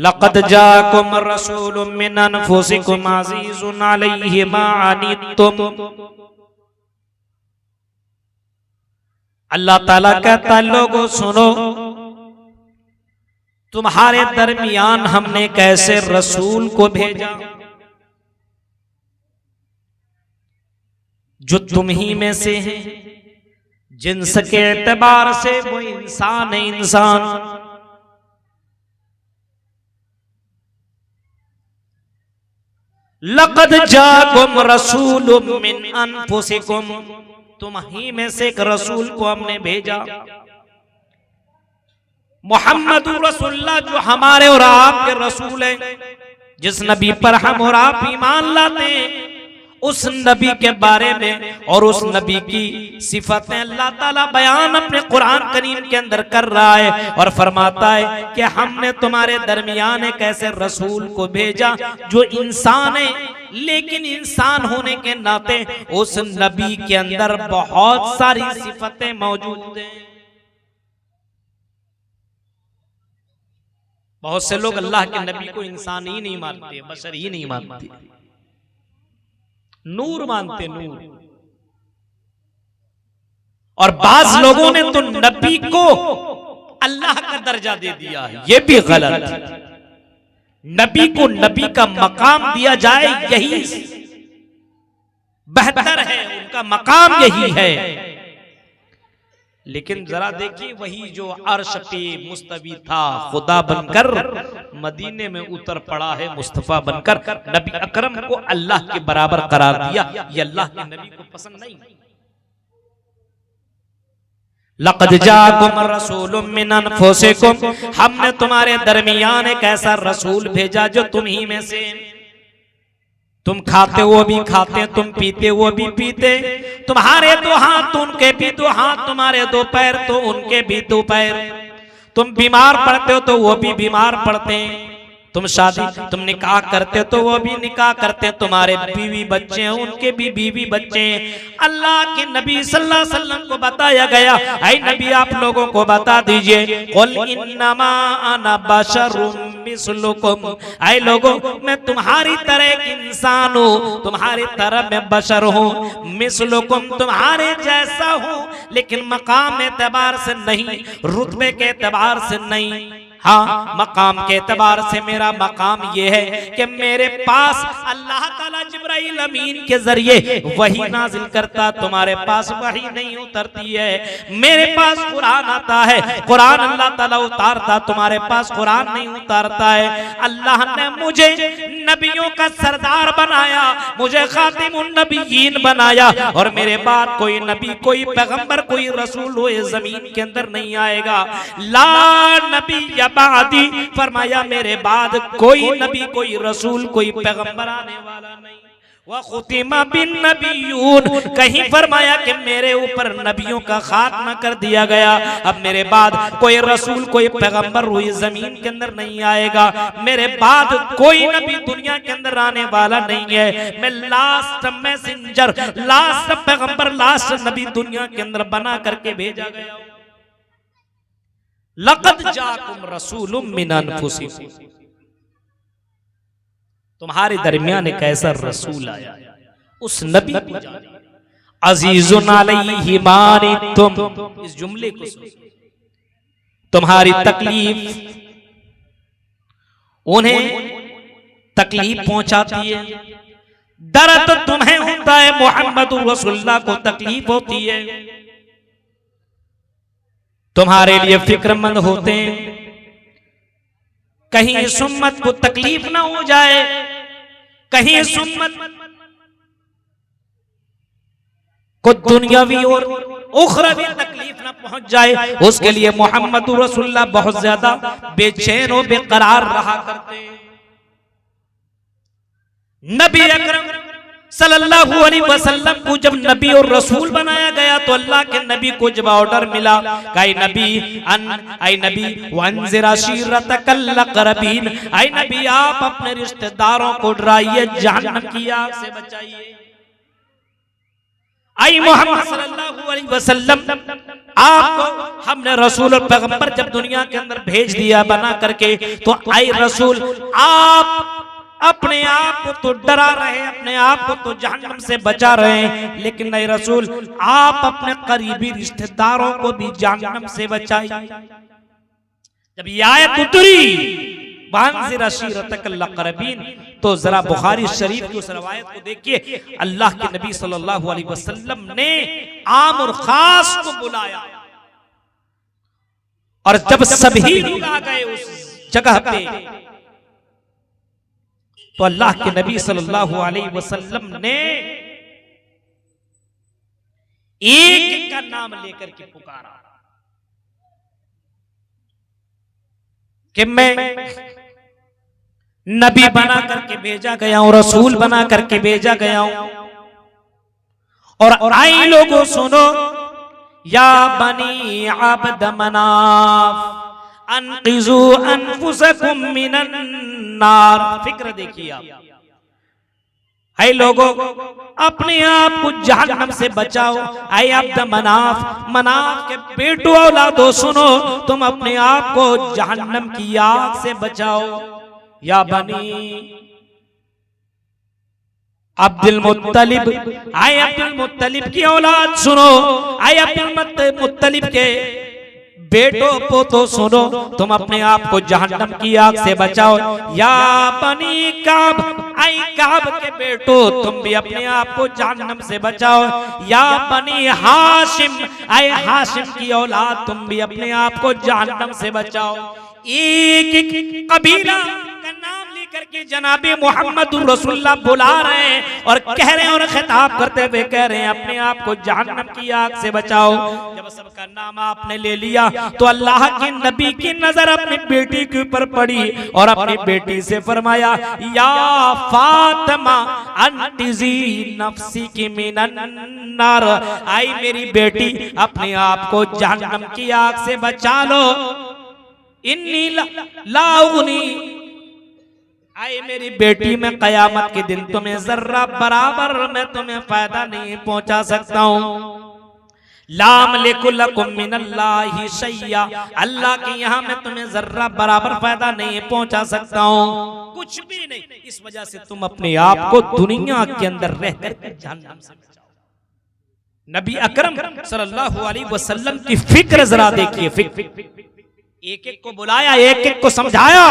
लक़द जाकुम रसूलुम मिन अनफुसिकुम अज़ीज़ुन अलैहि मा अनित्तुम। अल्लाह ताला कहता है लोगों सुनो, तुम्हारे दरमियान हमने कैसे रसूल को भेजा जो तुम ही में से हैं, जिन्स के एतबार से वो इंसान है इंसान। लक़द जाकुम रसूलुम मिन अनफुसिकुम, तुम ही में से एक रसूल को हमने भेजा। मुहम्मदुर रसूलुल्लाह जो हमारे और आपके रसूल हैं, जिस नबी पर हम और आप ईमान लाते हैं, उस नबी के बारे में और उस नबी की सिफतें अल्लाह ताला बयान अपने कुरान करीम के अंदर कर रहा है और फरमाता है कि हमने तुम्हारे दरमियान एक ऐसे रसूल को भेजा जो इंसान है, लेकिन इंसान होने के नाते उस नबी के अंदर बहुत सारी सिफतें मौजूद हैं। बहुत से लोग अल्लाह के नबी को इंसान ही नहीं मानते, बशर ही नहीं मानते, नूर मानते नूर। और बाज लोगों ने तो नबी को अल्लाह का दर्जा दे दिया है, यह भी गलत है। नबी को नबी का मकाम दिया जाए यही बेहतर है, उनका मकाम यही है। लेकिन जरा देखिए, वही जो अर्श पे मुस्तवी था खुदा बनकर मदीने में उतर पड़ा है मुस्तफा बनकर, नबी अकरम को अल्लाह के बराबर करार दिया, ये अल्लाह के नबी को पसंद नहीं। लक़द जाकुम रसूलुम मिन अनफुसिकुम, हमने तुम्हारे दरमियान एक ऐसा रसूल भेजा जो तुम ही में से, तुम खाते वो भी खाते, तुम पीते वो भी पीते, तुम्हारे दो हाथ तो उनके भी दो हाथ, तुम्हारे दो पैर तो उनके भी दो पैर, तुम बीमार पड़ते हो तो वो भी बीमार पड़ते हैं, तुम शादी तुम निकाह करते हो तो वो भी निकाह करते हैं, तुम्हारे बीवी बच्चे हैं उनके भी बीवी बच्चे हैं। अल्लाह के नबी सल्लल्लाहु अलैहि वसल्लम को बताया गया, ऐ नबी आप लोगों को बता दीजिए, कुल इन्नमा अना बशरुम मिस्लुकुम, ऐ लोगों मैं तुम्हारी तरह एक इंसान हूँ, तुम्हारी तरह मैं बशर हूँ, मिस्लुकुम तुम्हारे जैसा हूँ, लेकिन मकाम एतबार से नहीं, रुतबे के एतबार से नहीं, हाँ मकाम के एतबार से मेरा मकाम ये है कि मेरे पास अल्लाह ताला जिब्राइल अमीन के जरिए वही नाजिल करता, तुम्हारे पास वही नहीं उतरती है। मेरे पास कुरान आता है, कुरान अल्लाह ताला उतारता, तुम्हारे पास कुरान नहीं उतारता है। अल्लाह ने मुझे नबियों का सरदार बनाया, मुझे खातिमुन नबिय्यीन बनाया, और मेरे बाद कोई नबी कोई पैगंबर कोई रसूल हो जमीन के अंदर नहीं आएगा। ला नबी बादी, फरमाया मेरे बाद कोई नबी कोई रसूल कोई पैगंबर आने वाला नहीं। वह खुतिमा बिन नबियून, कहीं फरमाया कि मेरे ऊपर नबियों का खात्मा कर दिया गया, अब मेरे बाद कोई रसूल कोई पैगंबर हुई जमीन के अंदर नहीं आएगा, मेरे बाद कोई नबी दुनिया के अंदर आने वाला नहीं है। मैं लास्ट मैसेंजर, लास्ट पैगंबर, लास्ट नबी दुनिया के अंदर बना करके भेजा गया। लक़द जाकुम रसूलुम मिन अनफुसिकुम, तुम्हारे दरमियान एक ऐसा रसूल आया, उस नबी को जानिए। अज़ीज़ुन अलैहि मा अनित्तुम, इस जुमले को सुनिए, तुम्हारी तकलीफ उन्हें तकलीफ पहुंचाती है, दर्द तुम्हें होता है, मुहम्मदुर रसूलुल्लाह को तकलीफ होती है, तुम्हारे लिए फिक्रमंद होते हैं, कहीं इस उम्मत को तकलीफ ना हो जाए, कहीं इस उम्मत को दुनियावी और उखरवी तकलीफ ना पहुंच जाए, उसके लिए मुहम्मदुर रसूलुल्लाह बहुत ज्यादा बेचैन और बेकरार रहा करते हैं। नबी अकरम सल्लल्लाहु अलैहि वसल्लम को जब नबी और रसूल बनाया गया तो अल्लाह के नबी को जब ऑर्डर मिला, आई नबी वंज़िर अशीरतकल अक़रबीन, आई नबी आप अपने रिश्तेदारों को डराइए, जहन्नम की आग से बचाइए। आई मोहम्मद सल्लल्लाहु अलैहि वसल्लम, आपको हमने रसूल और पैगंबर जब दुनिया के अंदर भेज दिया बना करके, तो आई रसूल आप अपने आप को तो डरा रहे, अपने आप को तो जहन्नम से बचा रहे हैं, लेकिन नहीं रसूल, आप अपने करीबी रिश्तेदारों को भी जहन्नम से बचाई। जब ये आयत उतरी वांज़िर अशीरतकल अक़रबीन, तो जरा बुखारी शरीफ की उस रवायत को देखिए, अल्लाह के नबी सल्लल्लाहु अलैहि वसल्लम ने आम और खास को बुलाया, और जब सभी लोग आ गए उस जगह पे, तो अल्लाह के नबी सल्लल्लाहु अलैहि वसल्लम ने एक का नाम लेकर के पुकारा कि मैं नबी बना करके भेजा गया हूं, रसूल बना करके भेजा गया हूं, और आई लोगों सुनो, या बनी अब्द मनाफ अनक़िज़ू अनफुसकुम मिनन नार। फिक्र देखिए आप, ऐ लोगों अपने आप को जहन्नम से बचाओ। ऐ अब्द मनाफ, मनाफ के बेटो औलादो सुनो, तुम अपने आप को जहन्नम की आग से बचाओ। या बनी अब्दुल मुत्तलिब, ऐ अब्दुल मुत्तलिब की औलाद सुनो, ऐ अब्दुल मुत्तलिब के बेटो पोतो सुनो, तुम अपने आप को जहन्नम की आग से बचाओ। या बनी काब, आई काब के बेटो, तुम भी अपने आप को जहन्नम से बचाओ। या बनी हाशिम, आई हाशिम की औलाद, तुम भी अपने आप को जहन्नम से बचाओ। एक एक कबीला का नाम लेकर के जनाबे मोहम्मद रसूलुल्लाह बुला रहे हैं और कह रहे हैं और खिताब करते हुए कह रहे हैं अपने आप को जहन्नम की आग से बचाओ। जब सबका नाम आपने ले लिया तो अल्लाह के नबी की नजर अपनी बेटी के ऊपर पड़ी और अपनी बेटी से फरमाया, या फातिमा अंतिज़ी नफ्सी की मिनन नार, आई मेरी बेटी अपने आप को जहन्नम की आग से बचा लो। इन्नी लाउनी, आए मेरी बेटी, मैं कयामत के दिन तुम्हें जर्रा बराबर मैं तुम्हें फायदा नहीं पहुंचा सकता हूं। लाम लिकुलकुम मिनल्लाहि शैया, अल्लाह के यहाँ मैं तुम्हें जर्रा बराबर फायदा नहीं पहुंचा सकता हूं, कुछ भी नहीं। इस वजह से तुम अपने आप को दुनिया के अंदर रह कर जहन्नम से बचाओ। नबी अकरम सल्लल्लाहु अलैहि वसल्लम की फिक्र जरा देखिए, एक एक को बुलाया, एक एक को समझाया,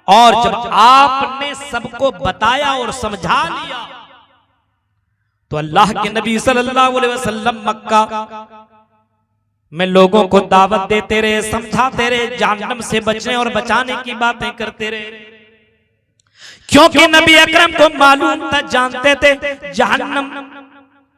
और जब आपने सबको बताया और समझा लिया तो अल्लाह के नबी सल्लल्लाहु अलैहि वसल्लम मक्का में लोगों को दावत देते रहे, समझाते रहे, जहन्नम से बचने और बचाने की बातें करते रहे, क्योंकि नबी अकरम को मालूम था, जानते थे जहन्नम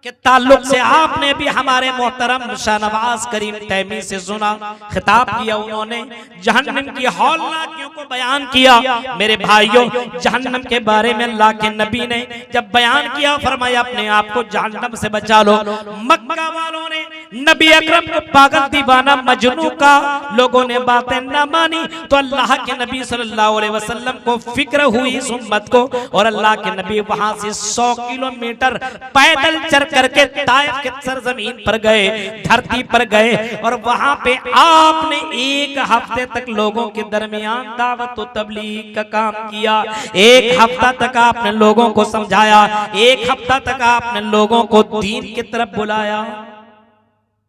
के ताल्लुक से आपने भी हमारे मोहतरम शाहनवाज करीम तैमी से सुना, खिताब किया उन्होंने, जहन्नम की हौलनाकियों को बयान किया। मेरे भाइयों, जहन्नम के बारे में अल्लाह के नबी ने जब बयान किया, फरमाया अपने आप को जहन्नम से बचा लो। मक्का वालों ने नबी अकरम को पागल दीवाना मजनू का लोगों ने बातें न मानी, तो अल्लाह के नबी सल्लल्लाहु अलैहि वसल्लम को फिक्र हुई इस उम्मत को, और अल्लाह के नबी वहां से 100 किलोमीटर पैदल चल करके ताइफ के सरजमीन पर गए, धरती पर गए, और वहां पे आपने 1 हफ्ते तक लोगों के दरमियान दावत और तबलीग का काम किया। 1 हफ्ता तक आपने लोगों को समझाया, 1 हफ्ता तक आपने लोगों को दीन की तरफ बुलाया।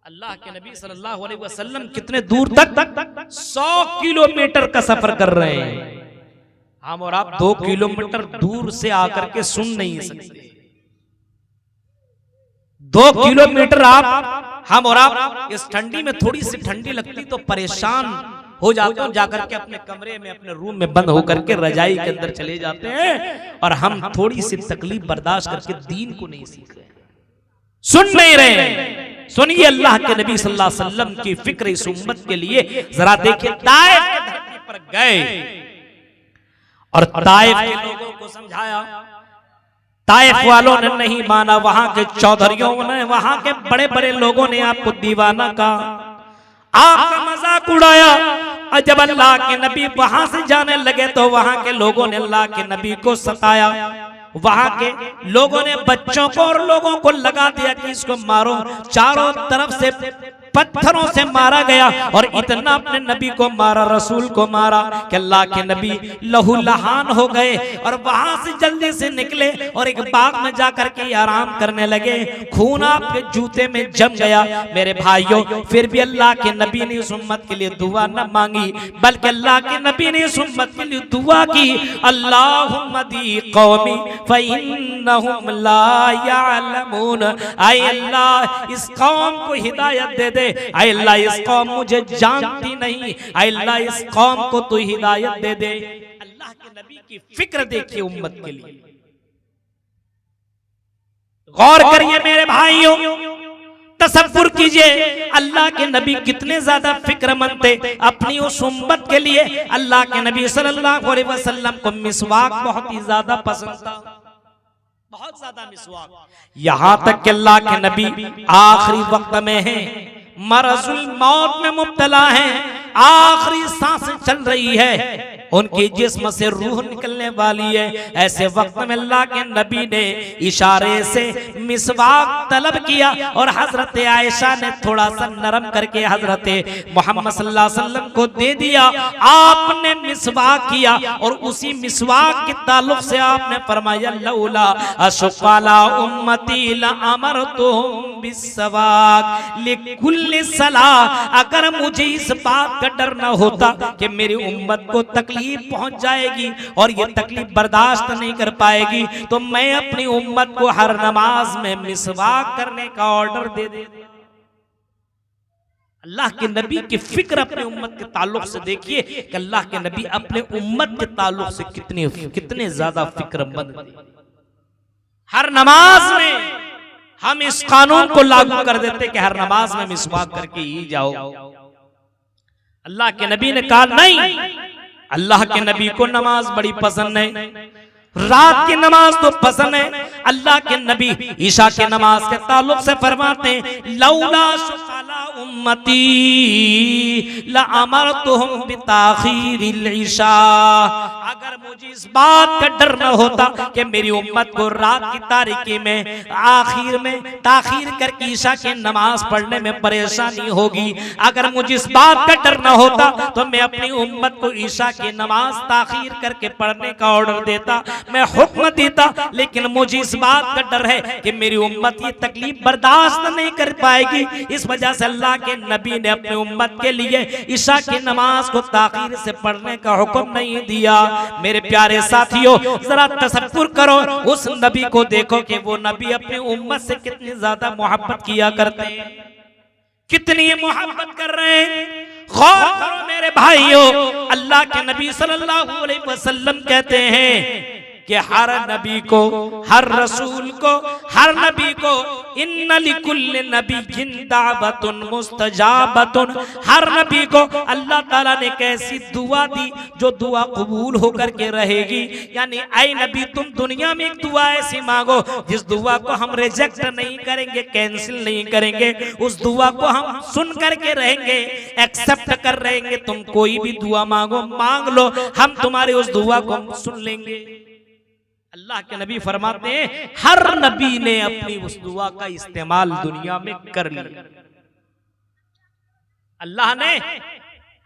अल्लाह के नबी सल्लल्लाहु अलैहि वसल्लम कितने दूर तक 100 किलोमीटर का सफर कर रहे हैं। हम और आप 2 किलोमीटर दूर से आकर के सुन नहीं सकते। 2 किलोमीटर आप, हम और आप इस ठंडी में थोड़ी सी ठंडी लगती तो परेशान हो जाते हैं, जाकर के अपने कमरे में अपने रूम में बंद होकर के रजाई के अंदर चले जाते हैं, और हम थोड़ी सी तकलीफ बर्दाश्त करके दीन को नहीं सीख रहे, सुन नहीं रहे। सुनिए अल्लाह के नबी सल्लल्लाहु अलैहि वसल्लम की फिक्र इस उम्मत के लिए जरा देखिए। ताइफ की धरती पर गए और ताइफ के लोगों को समझाया, ताइफ वालों ने नहीं माना, वहां के चौधरियों ने, वहां के बड़े बड़े लोगों ने आपको दीवाना कहा, आपका मजाक उड़ाया। और जब अल्लाह के नबी वहां से जाने लगे तो वहां के लोगों ने अल्लाह के नबी को सताया, वहां के लोगों ने बच्चों को और लोगों को लगा दिया कि इसको मारो। चारों तरफ से पत्थरों से मारा गया और इतना अपने नबी को मारा, रसूल को मारा कि अल्लाह के नबी लहूलुहान हो गए और वहां से जल्दी से निकले और एक बाग में जाकर के आराम करने लगे। खून आपके जूते में जम गया। मेरे भाइयों, फिर भी अल्लाह के नबी ने उस उम्मत के लिए दुआ न मांगी, बल्कि अल्लाह के नबी ने उस उम्मत के लिए दुआ की, अल्लाहुम्मा दी कौमी फइन्नहुम ला यअलमून। आए अल्लाह, इस कौम को हिदायत दे दे। आए अल्लाह, इस कौम मुझे जानती नहीं। आए अल्लाह, इस कौम को तू हिदायत दे दे। अल्लाह के नबी की फिक्र देखिए उम्मत के लिए। गौर करिए मेरे भाइयों, तसव्वुर कीजिए अल्लाह के नबी कितने ज्यादा फिक्रमंद थे अपनी उस उम्मत के लिए। अल्लाह के नबी सल्लल्लाहु अलैहि वसल्लम को मिसवाक बहुत ही ज्यादा पसंद था, बहुत ज्यादा मिसवाक। यहां तक कि अल्लाह के नबी आखिरी वक्त में हैं, मरजुल मौत में मुब्तला हैं, आखिरी सांसें चल रही है, उनके जिस्म से रूह निकलने वाली है। ऐसे वक्त में अल्लाह के नबी ने इशारे से मिसवाक तलब किया और हजरत आयशा ने थोड़ा सा नरम करके हजरत मोहम्मद सल्लल्लाहु अलैहि वसल्लम को दे दिया। आपने मिसवाक किया और उसी मिसवाक के ताल्लुक से आपने फरमाया, लौला अशक़ाला उम्मती लअमरतुहुम बिस्सवाक लिकुल्लि सलाह। अगर मुझे इस बात का डर न होता कि मेरी उम्मत को तकलीफ पहुंच जाएगी और ये तकलीफ बर्दाश्त नहीं कर पाएगी, तो मैं अपनी उम्मत को हर नमाज में मिसवाक करने का ऑर्डर दे देता। अल्लाह के नबी की फिक्र अपने उम्मत के ताल्लुक से देखिए कि अल्लाह के नबी अपने उम्मत के ताल्लुक से कितने ज्यादा फिक्रमंद थे। हर नमाज में हम इस कानून को लागू कर देते कि हर नमाज में मिसवाक करके ही जाओ। अल्लाह के नबी ने कहा नहीं, अल्लाह के नबी को नमाज बड़ी पसंद है, रात की नमाज तो पसंद है। अल्लाह के नबी ईशा के नमाज के ताल्लुक से फरमाते हैं, लौला शुक़ाला उम्मती लअमरतुहुम बिताखीरिल ईशा। अगर मुझे इस बात का डर न होता कि मेरी उम्मत को रात की तारीकी में आखिर में ताखीर करके ईशा की नमाज पढ़ने में परेशानी होगी, अगर मुझे इस बात का डर न होता तो मैं अपनी उम्मत को ईशा की नमाज ताखीर करके पढ़ने का ऑर्डर देता, मैं हुक्म देता। लेकिन मुझे इस बात का डर है कि मेरी उम्मत ये तकलीफ बर्दाश्त नहीं कर पाएगी, इस वजह से अल्लाह के नबी ने अपनी उम्मत के लिए ईशा की नमाज को ताखीर से पढ़ने का हुक्म नहीं दिया। मेरे प्यारे साथियों, जरा तसव्वुर करो, उस नबी को देखो कि वो नबी अपनी उम्मत से कितनी ज्यादा मोहब्बत किया करते हैं, कितनी मोहब्बत कर रहे हैं। गौर करो मेरे भाइयों, अल्लाह के नबी सल्लल्लाहु अलैहि वसल्लम कहते हैं कि हर नबी को, हर रसूल को, हर नबी को इन्ना लिकुल्लि नबिय्यिन दावतुन मुस्तजाबतुन। हर नबी को अल्लाह ताला ने कैसी दुआ दी जो दुआ कबूल होकर के रहेगी। यानी ऐ नबी, तुम दुनिया में एक दुआ ऐसी मांगो जिस दुआ को हम रिजेक्ट नहीं करेंगे, कैंसिल नहीं करेंगे, उस दुआ को हम सुन करके रहेंगे, एक्सेप्ट कर रहेंगे। तुम कोई भी दुआ मांगो, मांग लो, हम तुम्हारी उस दुआ को सुन लेंगे। अल्लाह के नबी फरमाते हैं हर नबी ने अपनी उस दुआ का इस्तेमाल दुनिया में कर लिया। अल्लाह ने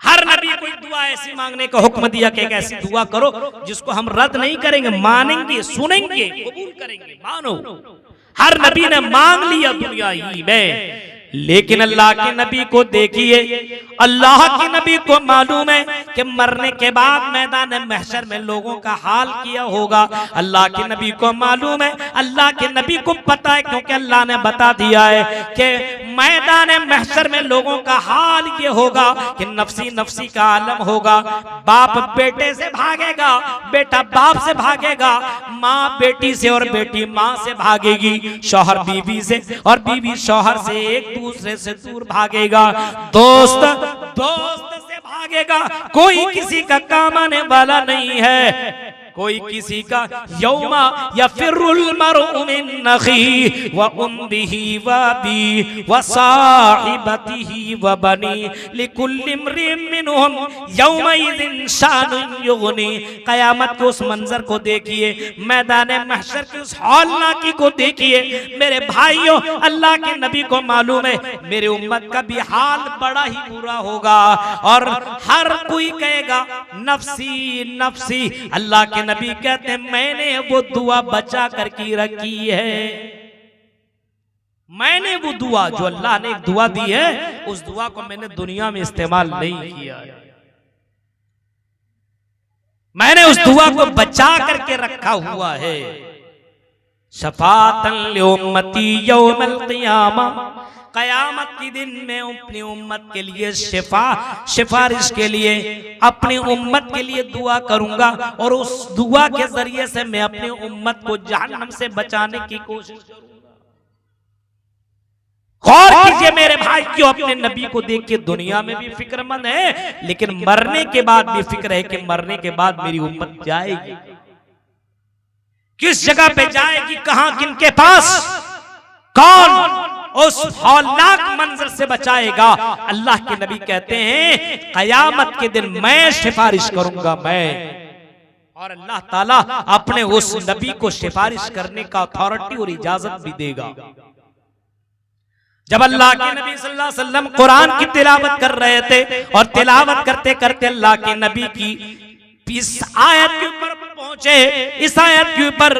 हर नबी को दुआ ऐसी मांगने का हुक्म दिया कि एक ऐसी दुआ करो जिसको हम रद्द नहीं करेंगे, मानेंगे, सुनेंगे, कबूल करेंगे, मानो। हर नबी ने मांग लिया दुनिया ही में। लेकिन अल्लाह के नबी को देखिए, अल्लाह के नबी को मालूम है कि मरने के बाद मैदान महशर में लोगों का हाल किया होगा। अल्लाह के नबी को मालूम है, अल्लाह के नबी को पता है, क्योंकि अल्लाह ने बता दिया है कि मैदान महशर में लोगों का हाल ये होगा कि नफसी नफसी का आलम होगा। बाप बेटे से भागेगा, बेटा बाप से भागेगा, माँ बेटी से और बेटी माँ से भागेगी, शौहर बीवी से और बीवी शौहर से एक दूसरे से दूर भागेगा, दोस्त दोस्त से भागेगा, कोई किसी का काम आने वाला नहीं है। कोई किसी का यौमा यफिरुल मरउ मिन अखी व उम्मिही व अबी व साहिबतिही व बनी लिकुल्लि इम्रिइन मिनहुम यौमइज़िन शानुन युगनी। क़यामत के उस मंजर को देखिए, मैदान महशर की उस हौलनाकी को देखिए मेरे भाइयों। अल्लाह के नबी को मालूम है मेरे उम्मत का भी हाल बड़ा ही बुरा होगा और हर कोई कहेगा नफसी नफसी। अल्लाह के नबी कहते हैं मैंने वो दुआ बचा कर की रखी है, मैंने वो दुआ जो अल्लाह ने एक दुआ दी है उस दुआ को मैंने दुनिया में इस्तेमाल नहीं किया है, मैंने उस दुआ को बचा करके रखा हुआ है। शफाअतन लिउम्मती यौमल क़ियामा, क़यामत के दिन में अपनी उम्मत के लिए सिफारिश के लिए अपनी उम्मत के लिए दुआ करूंगा और उस दुआ के जरिए से मैं अपनी उम्मत को जहन्नम से बचाने की कोशिश करूंगा। गौर कीजिए मेरे भाई, क्यों अपने नबी को देख के दुनिया में भी फिक्रमंद है लेकिन मरने के बाद भी फिक्र है कि मरने के बाद मेरी उम्मत जाएगी किस जगह पे जाएगी, कहां, किनके पास, कौन उस हौलनाक मंजर से बचाएगा। अल्लाह के नबी कहते हैं क़यामत के दिन मैं सिफारिश करूंगा मैं, और अल्लाह ताला अपने उस नबी को सिफारिश करने का अथॉरिटी और इजाजत भी देगा। जब अल्लाह के नबी सल्लल्लाहु अलैहि वसल्लम कुरान की तिलावत कर रहे थे और तिलावत करते करते अल्लाह के नबी की इस आयत के ऊपर पहुंचे, इस आयत के ऊपर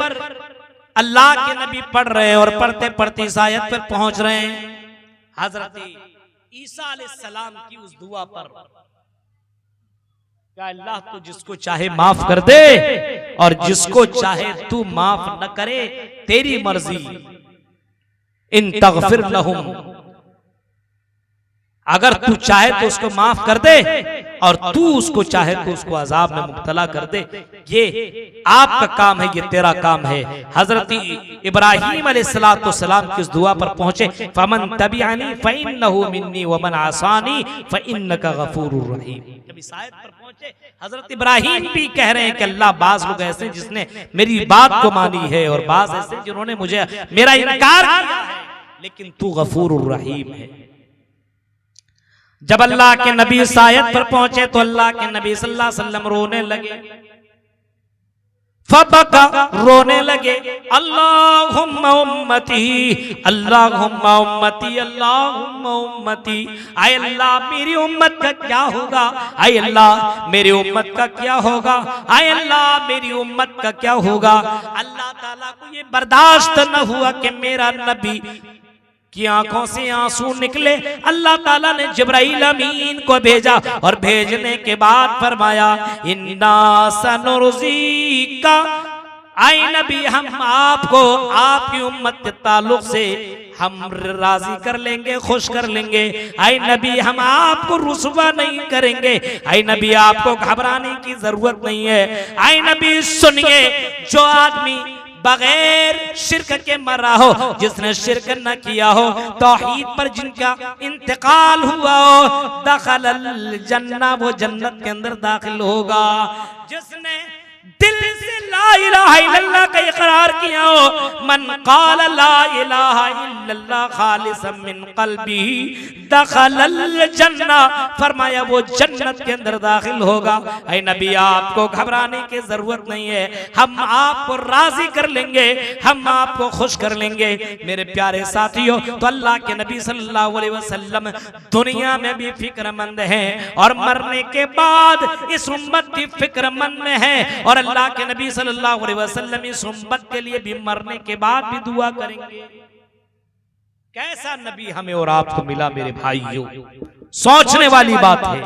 अल्लाह के नबी पढ़ रहे हैं और पढ़ते पढ़ते इस आयत पर पहुंच रहे हैं हजरत ईसा अलैहिस्सलाम की उस दुआ पर, क्या अल्लाह तो जिसको चाहे माफ कर दे और जिसको चाहे तू माफ न करे, तेरी मर्जी। इन तगफिर लहुम, अगर तू चाहे तो उसको माफ कर दे और तू उसको चाहे तो उसको अजाब में मुब्तला कर दे, ये आपका काम है, ये तेरा काम है। हजरत इब्राहीम अलैहिस्सलाम की उस दुआ पर पहुंचे, फमन तबिअनी फइन्नहु मिन्नी वमन आसानी फइन्नका गफूरुर रहीम। जब इस आयत पर पहुंचे हजरत इब्राहीम भी कह रहे हैं कि अल्लाह, बाज लोग ऐसे जिसने मेरी बात को मानी है और बाज ऐसे जिन्होंने मुझे मेरा इनकार किया है, लेकिन तू गफूरुर रहीम है। जब अल्लाह के नबी इस आयत पर पहुंचे तो अल्लाह के नबी सल्लल्लाहु अलैहि वसल्लम रोने लगे, फबका, रोने लगे, अल्लाहुम्मा उम्मती, अल्लाहुम्मा उम्मती, अल्लाहुम्मा उम्मती। आय अल्लाह मेरी उम्मत का क्या होगा, आय अल्लाह मेरी उम्मत का क्या होगा, आय अल्लाह मेरी उम्मत का क्या होगा। अल्लाह ताला को ये बर्दाश्त न हुआ कि मेरा नबी की आंखों से आंसू निकले। अल्लाह ताला ने जिब्राइल अमीन को भेजा और भेजने के बाद फरमाया इन्ना सनुरज़ीका, आए नबी हम आपको आपकी उम्मत के ताल्लुक से हम राजी कर लेंगे, खुश कर लेंगे। आए नबी हम आपको रुसवा नहीं करेंगे, आए नबी आपको घबराने की जरूरत नहीं है। आए नबी सुनिए, जो आदमी बगैर शिरक के मरा हो, जिसने शिरक न किया हो, तौहीद पर जिनका इंतकाल हुआ हो, दखलल जन्नह, वो जन्नत के अंदर दाखिल होगा। जिसने दिल से ला इलाहा इल्लल्लाह का इकरार किया हो, मन क़ाल ला इलाहा इल्लल्लाह खालिसन मिन क़ल्बिही दखलल जन्नह, फरमाया वो जन्नत के अंदर दाखिल होगा। ऐ नबी आपको घबराने की जरूरत नहीं है, हम आपको राजी कर लेंगे, हम आपको खुश कर लेंगे। मेरे प्यारे साथियों, तो अल्लाह के नबी सल्लल्लाहु अलैहि वसल्लम दुनिया में भी फिक्रमंद हैं और मरने के बाद इस उम्मत की फिक्रमंद में है, और अल्लाह के नबी सल्लल्लाहु अलैहि वसल्लम इस उम्मत के लिए भी मरने के बाद भी दुआ करेंगे। कैसा नबी हमें और आपको मिला मेरे भाइयों, सोचने वाली बात है।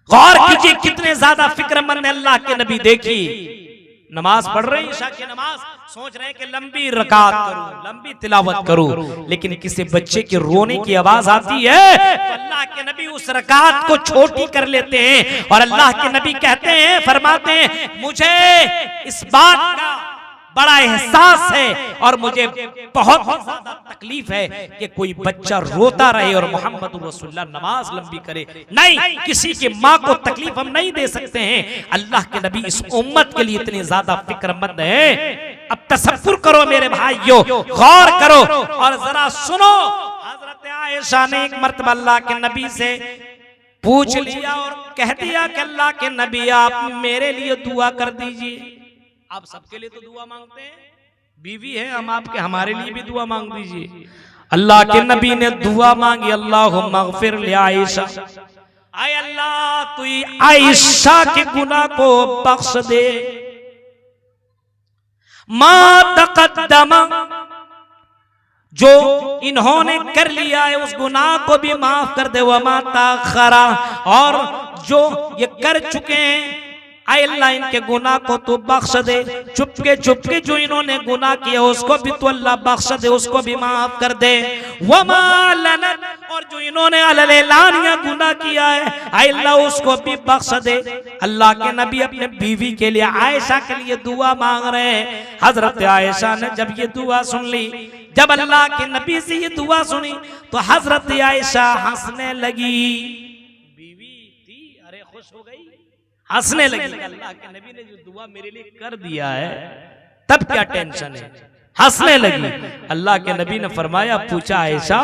गौर कीजिए कितने ज्यादा फिक्रमंद है अल्लाह के नबी। देखिए नमाज पढ़ रहे हैं, ईशा की नमाज, सोच रहे हैं कि लंबी रकात करूं, लंबी तिलावत करूं, लेकिन किसी बच्चे के रोने की आवाज आती है तो अल्लाह के नबी उस रकात को छोटी कर लेते हैं और अल्लाह के नबी कहते हैं, फरमाते हैं मुझे इस बात का बड़ा एहसास है और मुझे बहुत ज्यादा तकलीफ है कि कोई बच्चा रोता रहे और मोहम्मद रसूलुल्लाह नमाज लंबी करे। नहीं, किसी की माँ को तकलीफ हम नहीं दे सकते हैं। अल्लाह के नबी इस उम्मत के लिए इतने ज्यादा फिक्रमंद है। अब तसव्वुर करो मेरे भाइयों, गौर करो और जरा सुनो। हजरत आयशा ने एक मर्तबा अल्लाह के नबी से पूछ लिया और कह दिया कि अल्लाह के नबी आप मेरे लिए दुआ कर दीजिए। आप सबके लिए तो दुआ मांगते हैं, बीवी है हम आपके, हमारे लिए भी दुआ मांग दीजिए। अल्लाह के नबी ने दुआ मांगी, अल्लाहुम्मा अग़फ़िर li आयशा, आय अल्लाह तू आयशा के गुनाह को बख्श दे। मा तक़द्दमा, जो इन्होंने कर लिया है उस गुनाह को भी माफ कर दे। वमा ताख़रा, और जो ये कर चुके हैं आय अल्लाह इनके गुनाह को तू बख्श दे। चुपके चुपके जो इन्होंने गुनाह किया उसको भी तू अल्लाह बख्श दे, उसको भी माफ कर दे। वमा लनत, और जो इन्होंने अललानिया गुनाह किया है आय अल्लाह उसको भी बख्श दे। अल्लाह के नबी अपने बीवी के लिए आयशा के लिए दुआ मांग रहे हैं। हजरत आयशा ने जब ये दुआ सुन ली, जब अल्लाह के नबी से ये दुआ सुनी तो हजरत आयशा हंसने लगी। बीवी थी, अरे खुश हो गई, हंसने लगी। अल्लाह के नबी ने जो दुआ मेरे लिए कर दिया है तब क्या टेंशन है, हंसने लगी। अल्लाह के नबी ने फरमाया, पूछा आयशा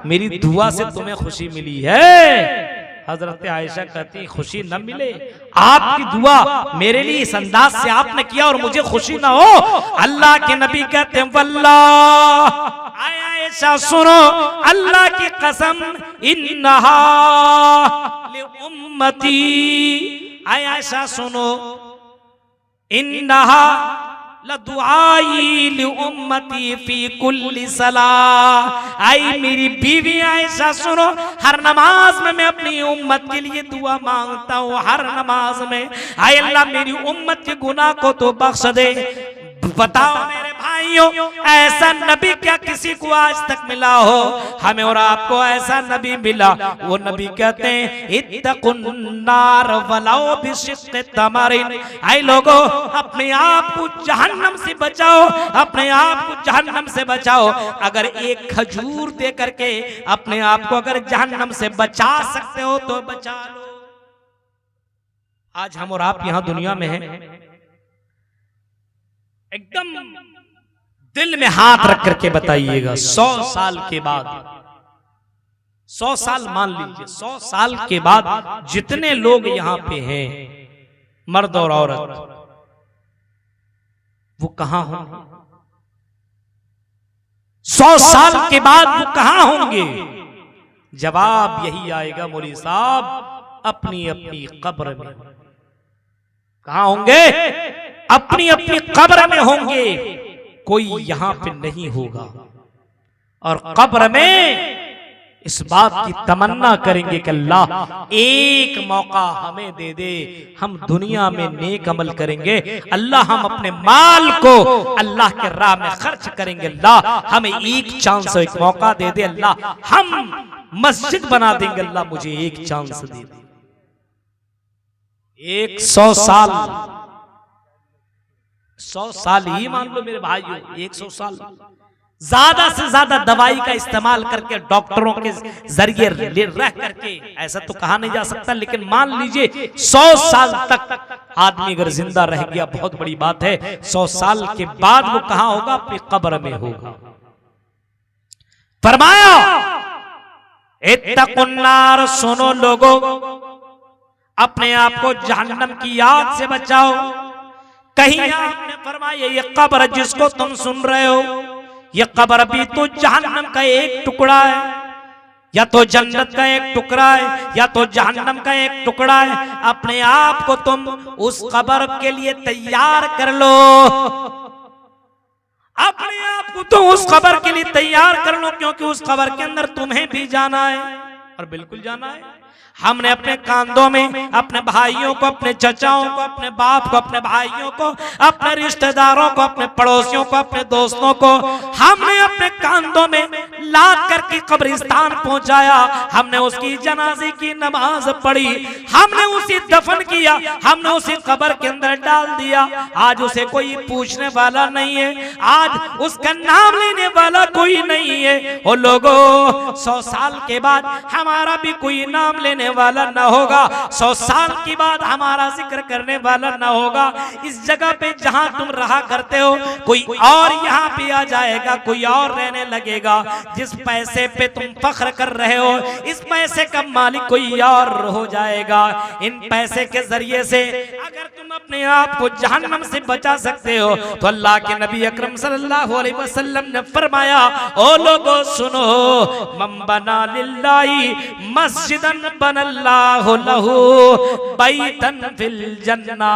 मेरी दुआ से तुम्हें खुशी मिली है? हजरत आयशा कहती खुशी न मिले, आपकी दुआ मेरे लिए इस अंदाज से आपने किया और मुझे खुशी ना हो। अल्लाह के नबी कहते हैं वल्लाह, आयशा सुनो अल्लाह की कसम, इन्नहा लि उम्मती, आयशा सुनो, इन्नहा लदुआई लि उम्मती फी कुल्ली सलाह। आई मेरी बीवी आयशा सुनो, हर नमाज में मैं अपनी उम्मत के लिए दुआ मांगता हूँ, हर नमाज में। आय अल्लाह मेरी उम्मत के गुनाह को तो बख्श दे। बताओ मेरे भाइयों, ऐसा नबी क्या किसी को आज तक मिला हो? हमें और आपको ऐसा नबी मिला। वो नबी कहते हैं इत्तकुन नार वलाओ बिशिक्क़ि तमरिन। आई लोगों, अपने आप को जहन्नम से बचाओ, अपने आप को जहन्नम से बचाओ। अगर एक खजूर दे करके अपने आप को अगर जहन्नम से बचा सकते हो तो बचा लो। आज हम और आप यहाँ दुनिया में हैं, एकदम दिल में हाथ रख करके बताइएगा, 100 साल के बाद, 100 साल मान लीजिए, 100 साल के बाद जितने लोग यहाँ पे हैं, मर्द और औरत, वो कहां होंगे? 100 साल के बाद वो कहां होंगे? जवाब यही आएगा मौलवी साहब, अपनी अपनी कब्र में। कहां होंगे? अपनी अपनी कब्र में होंगे। कोई यहां पे नहीं होगा और कब्र में इस बात की तमन्ना करेंगे कि अल्लाह एक मौका हमें दे दे, हम दुनिया में नेक अमल करेंगे। अल्लाह हम अपने माल को अल्लाह के राह में खर्च करेंगे। अल्लाह हमें एक चांस, एक मौका दे दे। अल्लाह हम मस्जिद बना देंगे। अल्लाह मुझे एक चांस दे दे। 100 साल, 100 साल ही मान लो मेरे भाइयों, 100 साल। ज्यादा से ज्यादा दवाई का इस्तेमाल करके, डॉक्टरों के जरिए रह करके, ऐसा तो कहा नहीं जा सकता, लेकिन मान लीजिए 100 साल तक आदमी अगर जिंदा रह गया, बहुत बड़ी बात है। 100 साल के बाद वो कहां होगा? अपनी कब्र में होगा। फरमाया इत्तकुन्नार, सुनो लोगों, अपने आप को जहन्नम की आग से बचाओ। कहीं आपने फरमाया ये कब्र जिसको तुम सुन रहे हो, ये कब्र भी तो जहन्नम का एक टुकड़ा है, या तो जन्नत का एक टुकड़ा है, या तो जहन्नम का एक टुकड़ा है। अपने आप को तुम उस कब्र के लिए तैयार कर लो। अपने आप को तुम उस कब्र के लिए तैयार कर लो, क्योंकि उस कब्र के अंदर तुम्हें भी जाना है, और बिल्कुल जाना है। हमने अपने कांधों में अपने भाइयों को, अपने चचाओं को, अपने बाप को, अपने भाइयों को, अपने रिश्तेदारों को, अपने पड़ोसियों को, अपने दोस्तों को हमने अपने कांधों में लाद करके कब्रिस्तान पहुंचाया, हमने उसकी जनाजे की नमाज पढ़ी, हमने उसे दफन किया, हमने उसे कब्र के अंदर डाल दिया। आज उसे कोई पूछने वाला नहीं है, आज उसका नाम लेने वाला कोई नहीं है। ओ लोगों, 100 साल के बाद हमारा भी कोई नाम लेने वाला ना होगा, 100 साल के बाद हमारा जिक्र करने वाला ना होगा। इस जगह पे जहां तुम रहा करते हो, कोई और यहाँ पे आ जाएगा, कोई और रहने लगेगा। जिस पैसे पे तुम फख्र कर रहे हो, इस पैसे का मालिक कोई और हो जाएगा। इन पैसे के जरिए से अगर तुम अपने आप को जहन्नम से बचा सकते हो तो अल्लाह के नबी अकरम सल्लल्लाहु अलैहि वसल्लम ने फरमाया, ओ लोगों सुनो, मम बना लिल्लाही मस्जिदन बनल्लाहु लहू बैतन फिल जन्ना।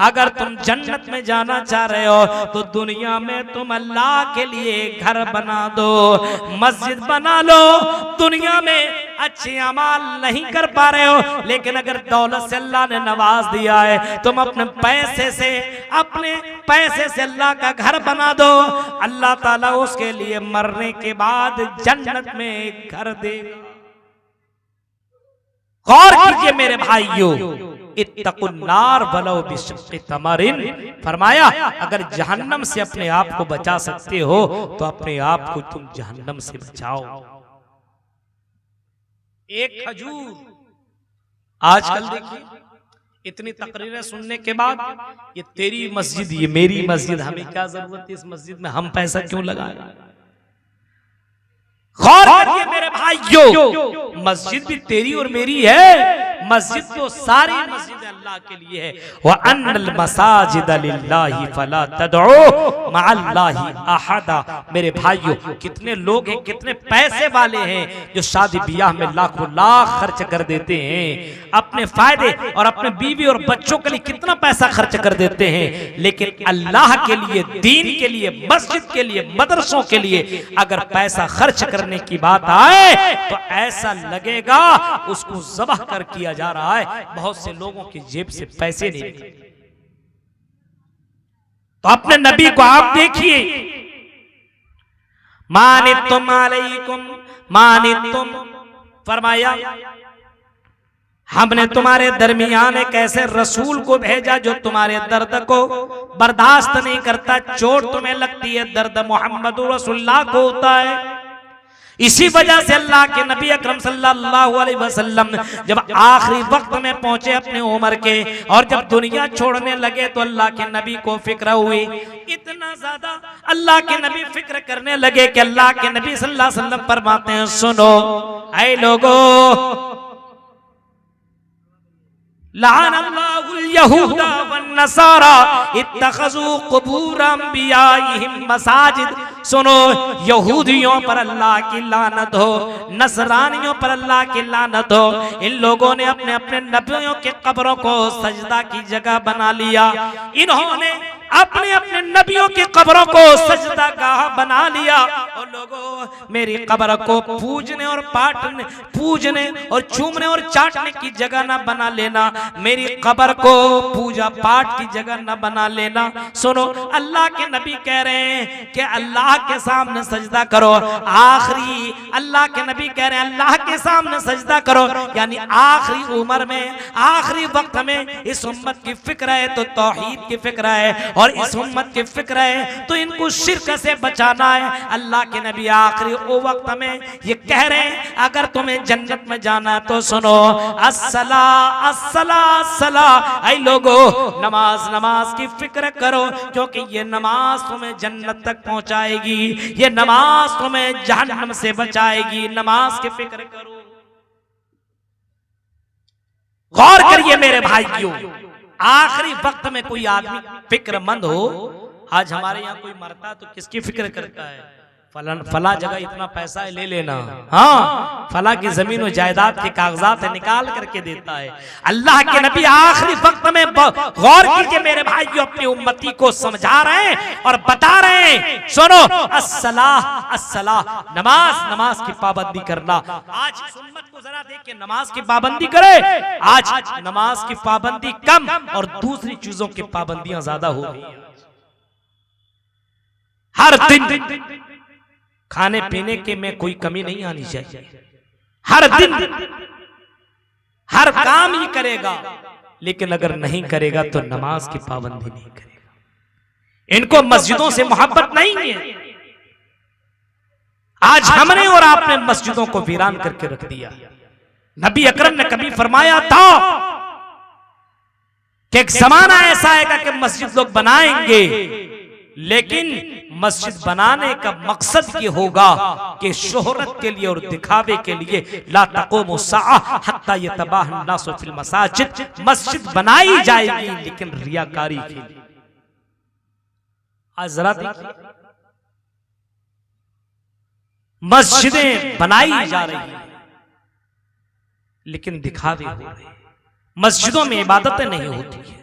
अगर तुम जन्नत में जाना चाह रहे हो तो दुनिया में तुम अल्लाह के लिए घर बना दो, मस्जिद बना लो। दुनिया में अच्छे अमाल नहीं कर पा रहे हो, लेकिन अगर दौलत से अल्लाह ने नवाज दिया है, तुम अपने पैसे से अल्लाह का घर बना दो। अल्लाह ताला उसके लिए मरने के बाद जन्नत में एक घर देगा। गौर कीजिए मेरे भाइयों, इत्तकुन्नार वलो बिशिक्कि तमरिन। फरमाया, अगर जहन्नम से अपने आप को बचा सकते हो तो अपने आप को तुम जहन्नम से बचाओ। एक खजूर, आजकल देखिए इतनी तकरीरें सुनने के बाद, ये तेरी मस्जिद, ये मेरी मस्जिद, हमें क्या जरूरत है इस मस्जिद में, हम पैसा क्यों लगाए। गौर करिए मेरे भाइयों, मस्जिद भी तेरी और मेरी है, मस्जिद तो सारी मस्जिद अल्लाह के लिए है। व अन्नल मसाजिद लिल्लाहि फला तदउ मअल्लाहि अहदा। मेरे भाइयों, कितने लोग हैं, कितने पैसे वाले हैं जो शादी ब्याह में लाखों लाख खर्च कर देते हैं, अपने फायदे और अपने बीवी और बच्चों के लिए कितना पैसा खर्च कर देते हैं, लेकिन अल्लाह के लिए, दीन के लिए, मस्जिद के लिए, मदरसों के लिए अगर पैसा खर्च करने की बात आए तो ऐसा लगेगा उसको ज़बाह कर किया जा रहा है। बहुत से लोगों की जेब से पैसे नहीं निकलते। तो अपने नबी को आप देखिए, मानितुम अलैकुम मानितुम, फरमाया हमने तुम्हारे दरमियान एक ऐसे रसूल को भेजा जो तुम्हारे दर्द को बर्दाश्त नहीं करता। चोट तुम्हें लगती है, दर्द मोहम्मद रसूलुल्लाह को होता है। इसी वजह से अल्लाह के नबी अकरम सल्लल्लाहु अलैहि वसल्लम जब आखिरी वक्त में पहुंचे अपने उम्र के, और जब दुनिया छोड़ने लगे तो अल्लाह के नबी को फिक्र हुई, इतना ज्यादा अल्लाह के नबी फिक्र करने लगे कि अल्लाह के नबी सल्लल्लाहु अलैहि वसल्लम फरमाते हैं, सुनो ऐ लोगों, लानल्लाहुल यहूदा वन नसारा इत्तखज़ू कुबूर अंबियाइहिम मसाजिद। सुनो, यहूदियों पर अल्लाह की लानत हो, नसरानियों पर अल्लाह की लानत हो। इन लोगों ने अपने अपने नबियों के कब्रों को सजदा की जगह बना लिया। इन्होंने अपने अपने नबियों की कब्रों को सजदा गाह बना लिया। और लोगों, मेरी कब्र को पूजने और पाटने, पूजने और चूमने और चाटने की जगह ना बना लेना, मेरी कब्र को पूजा पाठ की जगह ना बना लेना। सुनो, अल्लाह के नबी कह रहे हैं कि अल्लाह के सामने सजदा करो। आखिरी अल्लाह के नबी कह रहे हैं अल्लाह के सामने सजदा करो, यानी आखिरी उम्र में, आखिरी वक्त में इस उम्मत की फिक्र है तो तौहीद की फिक्र है, और इस उम्मत की फिक्र है तो इनको शिर्क से बचाना है। अल्लाह के नबी आखिरी वक्त में ये कह रहे हैं अगर तुम्हें जन्नत में जाना है तो सुनो, अस्सला अस्सला अस्सला। ऐ लोगो, नमाज नमाज की फिक्र करो, क्योंकि ये नमाज तुम्हें जन्नत तक पहुंचाएगी, ये नमाज तुम्हें जहन्नम से बचाएगी। नमाज की फिक्र करो। गौर करिए मेरे भाइयों, आखिरी वक्त में कोई आदमी फिक्रमंद हो। आज हमारे यहाँ कोई मरता तो किसकी फिक्र करता है, फला जगह इतना पैसा है ले लेना, हाँ फला की जमीन और जायदाद के कागजात है निकाल करके देता है। अल्लाह के नबी आखिरी वक्त में, गौर कीजिए मेरे भाइयों, अपनी उम्मती को समझा रहे हैं और बता रहे हैं, सुनो, अस्सलाह अस्सलाह, नमाज नमाज की पाबंदी करना। आज इस उम्मत को जरा देखिए, नमाज की पाबंदी करे, आज नमाज की पाबंदी कम और दूसरी चीजों की पाबंदियां ज्यादा हो रही है। हर दिन खाने पीने के में कोई कमी नहीं आनी चाहिए। हर दिन हर काम ही करेगा, लेकिन अगर नहीं करेगा तो नमाज की पाबंदी नहीं करेगा। इनको मस्जिदों से मोहब्बत नहीं है। आज हमने और आपने मस्जिदों को वीरान करके रख दिया। नबी अकरम ने कभी फरमाया था कि एक जमाना ऐसा आएगा कि मस्जिद लोग बनाएंगे, लेकिन मस्जिद बनाने का मकसद ये होगा कि शोहरत के लिए और दिखावे के लिए ला तक़ूमु साअ हत्ता यतबाह अन्नासु फिल मसाजिद, मस्जिद बनाई जाएगी लेकिन रियाकारी के लिए। आज जरा देखिए, मस्जिदें बनाई जा रही हैं लेकिन दिखावे हो रहे हैं। मस्जिदों में इबादतें नहीं होती है।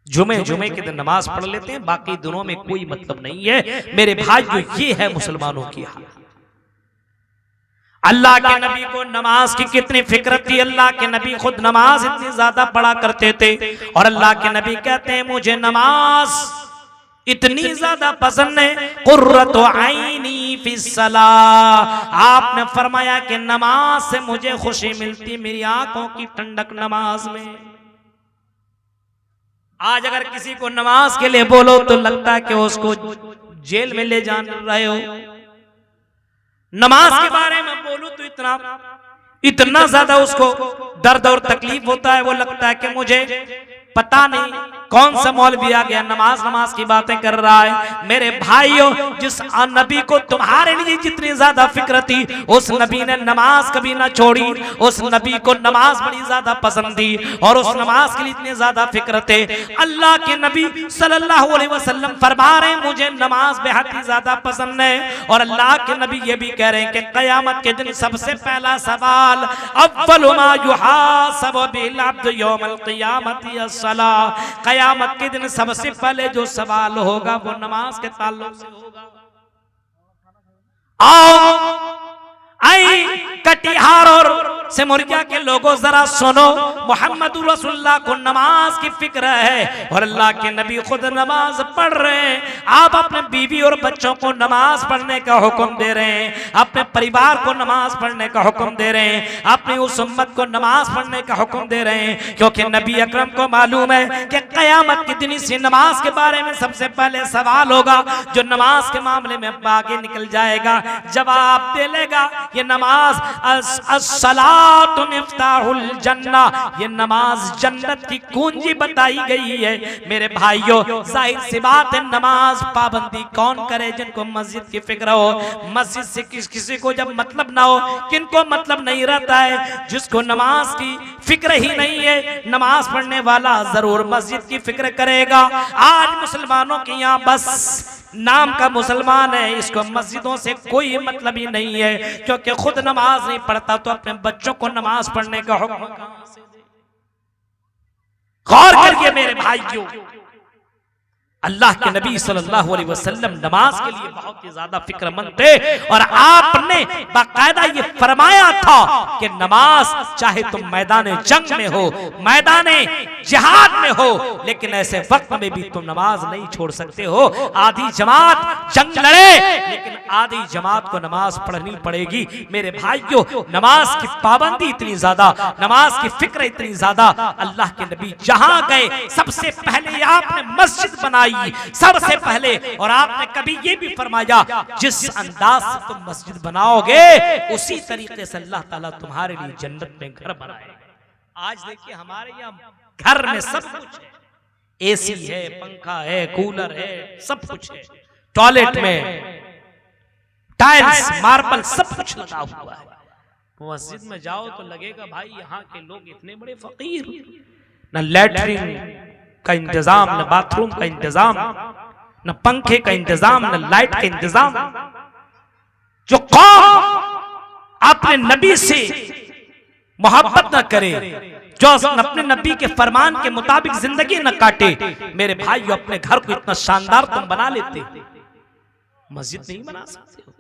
जुमे के दिन नमाज पढ़ लेते हैं, बाकी दिनों में कोई मतलब नहीं है। मेरे भाइयों, ये है मुसलमानों की हाल। अल्लाह के नबी को नमाज की कितनी फिक्र थी। अल्लाह के नबी खुद नमाज इतनी ज्यादा पढ़ा करते थे, और अल्लाह के नबी कहते हैं मुझे नमाज इतनी ज्यादा पसंद है, कुर्रतु आईनी फिस्सलाह। आपने फरमाया कि नमाज से मुझे खुशी मिलती, मेरी आंखों की ठंडक नमाज में। आज अगर किसी को नमाज के लिए बोलो तो लगता है कि उसको जेल में ले जान रहे हो। नमाज के बारे में बोलूं तो इतना ज्यादा उसको दर्द और तकलीफ होता है। वो लगता है कि मुझे पता नहीं कौन सा मौलवी आ गया नमाज की बातें कर रहा है। मेरे भाइयों, जिस नबी को तुम्हारे लिए जितनी ज्यादा फिक्र थी, उस नबी ने नमाज कभी ना छोड़ी। उस नबी को नमाज बड़ी ज्यादा पसंद थी और उस नमाज के लिए इतने ज्यादा फिक्र थे। अल्लाह के नबी सल्लल्लाहु अलैहि वसल्लम फरमा रहे हैं मुझे नमाज बेहद ही ज्यादा पसंद है। और अल्लाह के नबी ये भी कह रहे हैं कि क़यामत के दिन सबसे पहला सवाल, अव्वलु मा युहासबु बिल अब्द यौमल क़ियामति अस्सलाह। क़यामत के दिन सबसे पहले जो सवाल होगा वो नमाज के ताल्लुक से होगा। आओ आई कटिहार और सिमरिया के लोगों जरा सुनो, मोहम्मद रसूलुल्लाह को नमाज की फिक्र है और अल्लाह के नबी खुद नमाज पढ़ रहे हैं। आप अपने बीवी और बच्चों को नमाज पढ़ने का हुक्म दे रहे हैं, अपने परिवार को नमाज पढ़ने का हुक्म दे रहे हैं, अपनी उस उम्मत को नमाज पढ़ने का हुक्म दे रहे हैं, क्योंकि नबी अकरम को मालूम है कि क़यामत के दिन इसी नमाज के बारे में सबसे पहले सवाल होगा। जो नमाज के मामले में आगे निकल जाएगा, जवाब दे लेगा। ये नमाज अस्सलातु मिफ्ताहुल जन्ना, ये नमाज जन्नत की कुंजी बताई गई है। मेरे भाइयों, जाहिर सी बात है नमाज पाबंदी कौन करे जिनको मस्जिद की फिक्र हो। मस्जिद से किसी को जब मतलब ना हो, किनको मतलब नहीं रहता है, जिसको नमाज की फिक्र ही नहीं है, नमाज पढ़ने वाला जरूर मस्जिद की फिक्र करेगा। आज मुसलमानों के यहाँ बस नाम का मुसलमान है, इसको मस्जिदों से कोई मतलब ही नहीं है, क्योंकि खुद नमाज नहीं पढ़ता तो अपने बच्चों को नमाज पढ़ने का हुक्म कहां से दे। गौर करिए मेरे भाइयों, अल्लाह के नबी सल्लल्लाहु अलैहि वसल्लम नमाज के लिए बहुत ही ज्यादा फिक्रमंद थे और आपने बाकायदा ये फरमाया था कि नमाज चाहे तुम मैदान जंग में हो, मैदान जिहाद में हो, लेकिन ऐसे वक्त में भी तुम नमाज नहीं छोड़ सकते हो। आधी जमात जंग लड़े, लेकिन आधी जमात को नमाज पढ़नी पड़ेगी। मेरे भाइयों, नमाज की पाबंदी इतनी ज्यादा, नमाज की फिक्र इतनी ज्यादा, अल्लाह के नबी जहां गए सबसे पहले आपने मस्जिद बनाई सबसे पहले। और आपने कभी ये भी फरमाया जिस अंदाज से तुम मस्जिद बनाओगे उसी तरीके से अल्लाह ताला तुम्हारे लिए जन्नत में घर बनाएगा। आज देखिए हमारे यहाँ घर में सब कुछ है, एसी है, पंखा है, कूलर है, सब कुछ है, टॉयलेट में टाइल्स, मार्बल, सब कुछ लगा हुआ है। मस्जिद में जाओ तो लगेगा भाई यहाँ के लोग इतने बड़े फकीर, न लैट्रिन का इंतजाम, न बाथरूम का इंतजाम, न पंखे का इंतजाम, न लाइट का इंतजाम। जो कौम अपने नबी से मोहब्बत न करे, जो अपने नबी के फरमान के मुताबिक जिंदगी न काटे, मेरे भाई अपने घर को इतना शानदार तुम बना लेते, मस्जिद नहीं बना सकते हो।